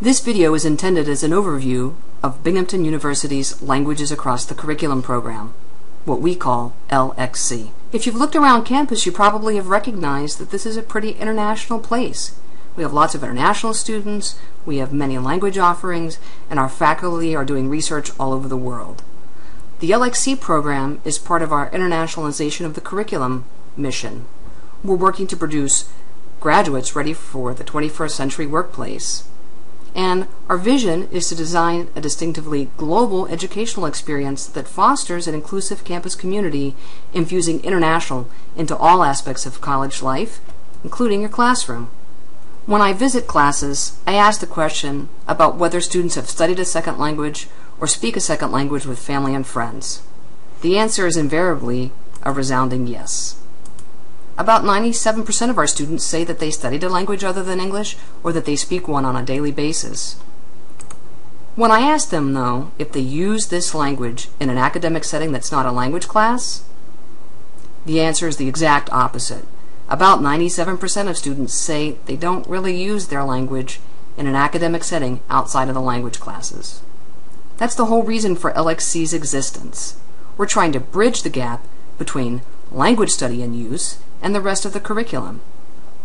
This video is intended as an overview of Binghamton University's Languages Across the Curriculum program, what we call LxC. If you've looked around campus, you probably have recognized that this is a pretty international place. We have lots of international students, we have many language offerings, and our faculty are doing research all over the world. The LxC program is part of our internationalization of the curriculum mission. We're working to produce graduates ready for the 21st century workplace. And our vision is to design a distinctively global educational experience that fosters an inclusive campus community, infusing international into all aspects of college life, including your classroom. When I visit classes, I ask the question about whether students have studied a second language or speak a second language with family and friends. The answer is invariably a resounding yes. About 97% of our students say that they studied a language other than English or that they speak one on a daily basis. When I ask them, though, if they use this language in an academic setting that's not a language class, the answer is the exact opposite. About 97% of students say they don't really use their language in an academic setting outside of the language classes. That's the whole reason for LxC's existence. We're trying to bridge the gap between language study and use and the rest of the curriculum.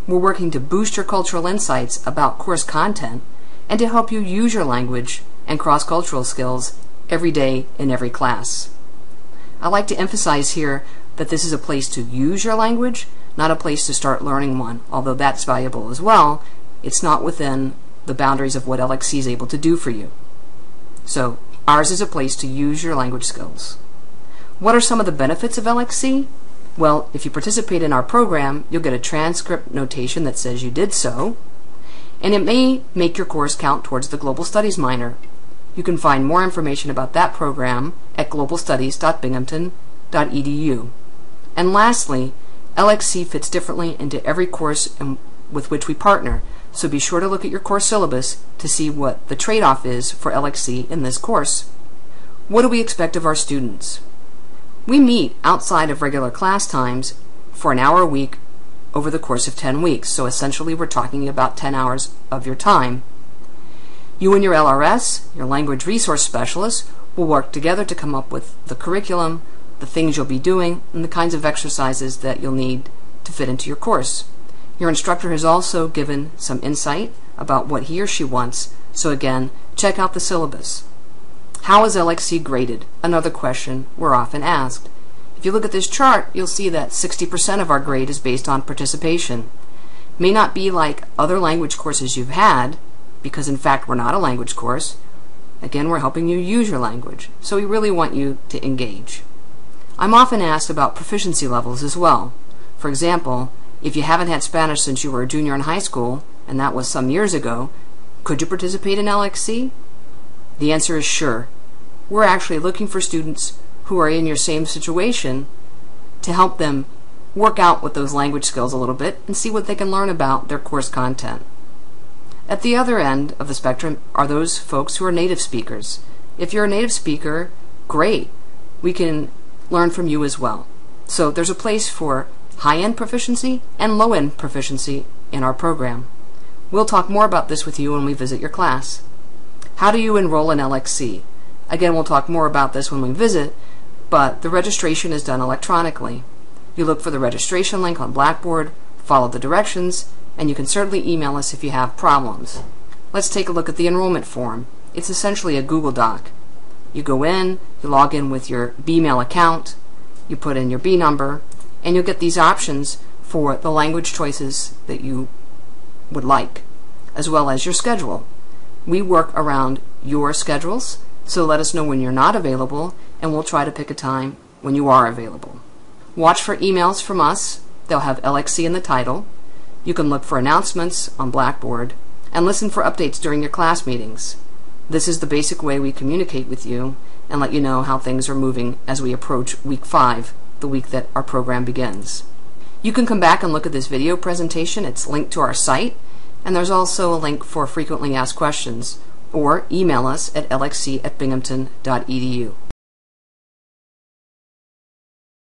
We're working to boost your cultural insights about course content and to help you use your language and cross-cultural skills every day in every class. I like to emphasize here that this is a place to use your language, not a place to start learning one. Although that's valuable as well, it's not within the boundaries of what LxC is able to do for you. So ours is a place to use your language skills. What are some of the benefits of LxC? Well, if you participate in our program, you'll get a transcript notation that says you did so, and it may make your course count towards the Global Studies minor. You can find more information about that program at globalstudies.binghamton.edu. And lastly, LxC fits differently into every course with which we partner, so be sure to look at your course syllabus to see what the trade-off is for LxC in this course. What do we expect of our students? We meet outside of regular class times for an hour a week over the course of 10 weeks, so essentially we're talking about 10 hours of your time. You and your LRS, your language resource specialist, will work together to come up with the curriculum, the things you'll be doing, and the kinds of exercises that you'll need to fit into your course. Your instructor has also given some insight about what he or she wants, so again, check out the syllabus. How is LxC graded? Another question we're often asked. If you look at this chart, you'll see that 60% of our grade is based on participation. It may not be like other language courses you've had, because in fact we're not a language course. Again, we're helping you use your language, so we really want you to engage. I'm often asked about proficiency levels as well. For example, if you haven't had Spanish since you were a junior in high school, and that was some years ago, could you participate in LxC? The answer is sure. We're actually looking for students who are in your same situation to help them work out with those language skills a little bit and see what they can learn about their course content. At the other end of the spectrum are those folks who are native speakers. If you're a native speaker, great. We can learn from you as well. So there's a place for high-end proficiency and low-end proficiency in our program. We'll talk more about this with you when we visit your class. How do you enroll in LxC? Again, we'll talk more about this when we visit, but the registration is done electronically. You look for the registration link on Blackboard, follow the directions, and you can certainly email us if you have problems. Let's take a look at the enrollment form. It's essentially a Google Doc. You go in, you log in with your Bmail account, you put in your B number, and you'll get these options for the language choices that you would like, as well as your schedule. We work around your schedules, so let us know when you're not available, and we'll try to pick a time when you are available. Watch for emails from us. They'll have LxC in the title. You can look for announcements on Blackboard, and listen for updates during your class meetings. This is the basic way we communicate with you and let you know how things are moving as we approach week 5, the week that our program begins. You can come back and look at this video presentation. It's linked to our site, and there's also a link for frequently asked questions, or email us at lxc@binghamton.edu.